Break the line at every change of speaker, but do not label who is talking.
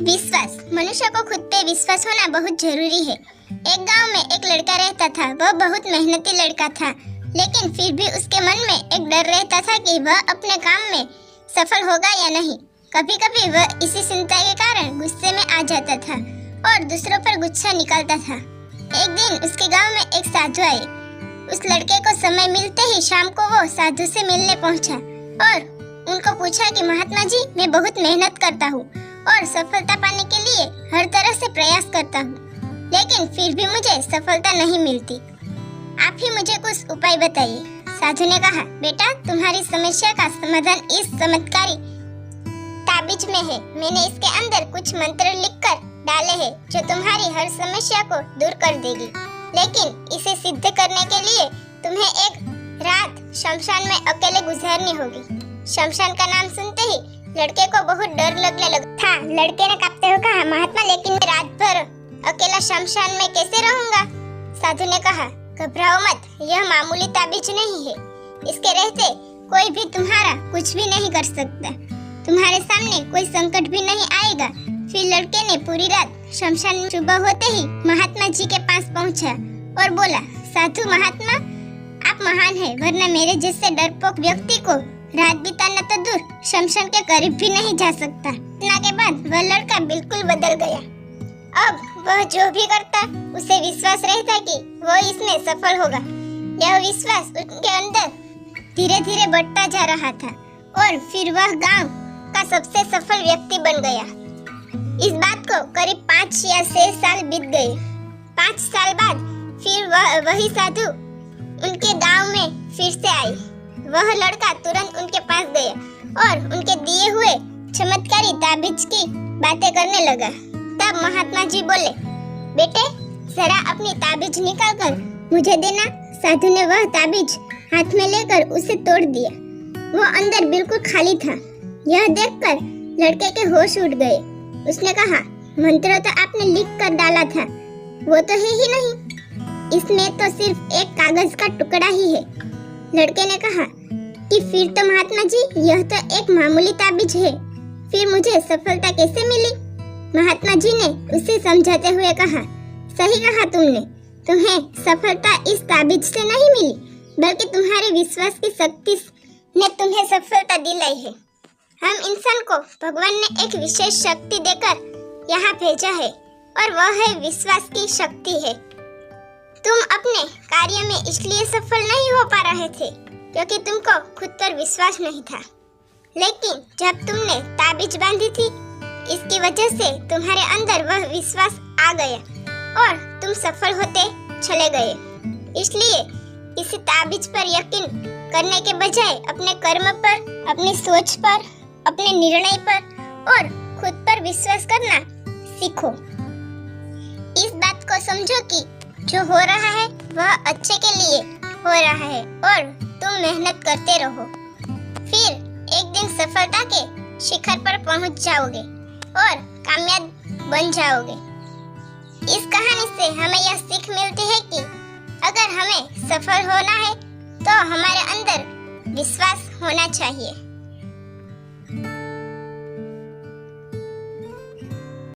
विश्वास। मनुष्य को खुद पे विश्वास होना बहुत जरूरी है। एक गांव में एक लड़का रहता था। वह बहुत मेहनती लड़का था, लेकिन फिर भी उसके मन में एक डर रहता था कि वह अपने काम में सफल होगा या नहीं। कभी कभी वह इसी चिंता के कारण गुस्से में आ जाता था और दूसरों पर गुस्सा निकालता था। एक दिन उसके गांव में एक साधु आए। उस लड़के को समय मिलते ही शाम को वो साधु से मिलने पहुंचा और उनको पूछा कि महात्मा जी, मैं बहुत मेहनत करता हूँ और सफलता पाने के लिए हर तरह से प्रयास करता हूँ, लेकिन फिर भी मुझे सफलता नहीं मिलती। आप ही मुझे कुछ उपाय बताइए। साधु ने कहा, बेटा, तुम्हारी समस्या का समाधान इस चमत्कारी ताबीज में है। मैंने इसके अंदर कुछ मंत्र लिखकर डाले हैं जो तुम्हारी हर समस्या को दूर कर देगी, लेकिन इसे सिद्ध करने के लिए तुम्हें एक रात शमशान में अकेले गुजारनी होगी। शमशान का नाम सुनते ही लड़के को बहुत डर लगने लगा था। लड़के ने कांपते हुए कहा, महात्मा, लेकिन मैं रात भर अकेला शमशान में कैसे रहूंगा? साधु ने कहा, घबराओ मत, यह मामूली ताबीज नहीं है। इसके रहते कोई भी तुम्हारा कुछ भी नहीं कर सकता। तुम्हारे सामने कोई संकट भी नहीं आएगा। फिर लड़के ने पूरी रात शमशान में सुबह होते ही महात्मा जी के पास पहुंचा और बोला, साधु महात्मा, आप महान हैं, वरना मेरे जैसे डरपोक व्यक्ति को रात बिताना तो दूर शमशान के करीब भी नहीं जा सकता। इतना के बाद वह लड़का बिल्कुल बदल गया। अब वह जो भी करता उसे विश्वास रहता कि वो इसमें सफल होगा। यह विश्वास उनके अंदर धीरे धीरे बढ़ता जा रहा था और फिर वह गांव का सबसे सफल व्यक्ति बन गया। इस बात को करीब 5 या 6 साल बीत गए। 5 साल बाद फिर वही साधु उनके गांव में फिर से आई। वह लड़का तुरंत उनके पास गया और उनके दिए हुए चमत्कारी ताबीज की बातें करने लगा। तब महात्मा जी बोले, बेटे, जरा अपनी ताबीज निकाल कर मुझे देना। साधु ने वह ताबीज हाथ में लेकर उसे तोड़ दिया। वो अंदर बिल्कुल खाली था। यह देखकर लड़के के होश उड़ गए। उसने कहा, मंत्र तो आपने लिख कर डाला था, वो तो है ही नहीं, इसमें तो सिर्फ एक कागज का टुकड़ा ही है। लड़के ने कहा कि फिर तो महात्मा जी, यह तो एक मामूली ताबीज है, फिर मुझे सफलता कैसे मिली? महात्मा जी ने उसे समझाते हुए कहा, सही कहा तुमने, तुम्हें सफलता इस ताबीज से नहीं मिली, बल्कि तुम्हारे विश्वास की शक्ति ने तुम्हें सफलता दिलाई है। हम इंसान को भगवान ने एक विशेष शक्ति देकर यहाँ भेजा है और वह है विश्वास की शक्ति है। तुम अपने कार्य में इसलिए सफल नहीं हो पा रहे थे क्योंकि तुमको खुद पर विश्वास नहीं था, लेकिन जब तुमने ताबीज बांधी थी, इसकी वजह से तुम्हारे अंदर वह विश्वास आ गया और तुम सफल होते चले गए। इसलिए इसी ताबीज पर यकीन करने के बजाय अपने कर्म पर, अपनी सोच पर, अपने निर्णय पर और खुद पर विश्वास करना सीखो। इस बात को समझो कि जो हो रहा है वह अच्छे के लिए हो रहा है और तुम मेहनत करते रहो। फिर एक दिन सफलता के शिखर पर पहुंच जाओगे और कामयाब बन जाओगे। इस कहानी से हमें यह सीख मिलती है कि अगर हमें सफल होना है तो हमारे अंदर विश्वास होना चाहिए।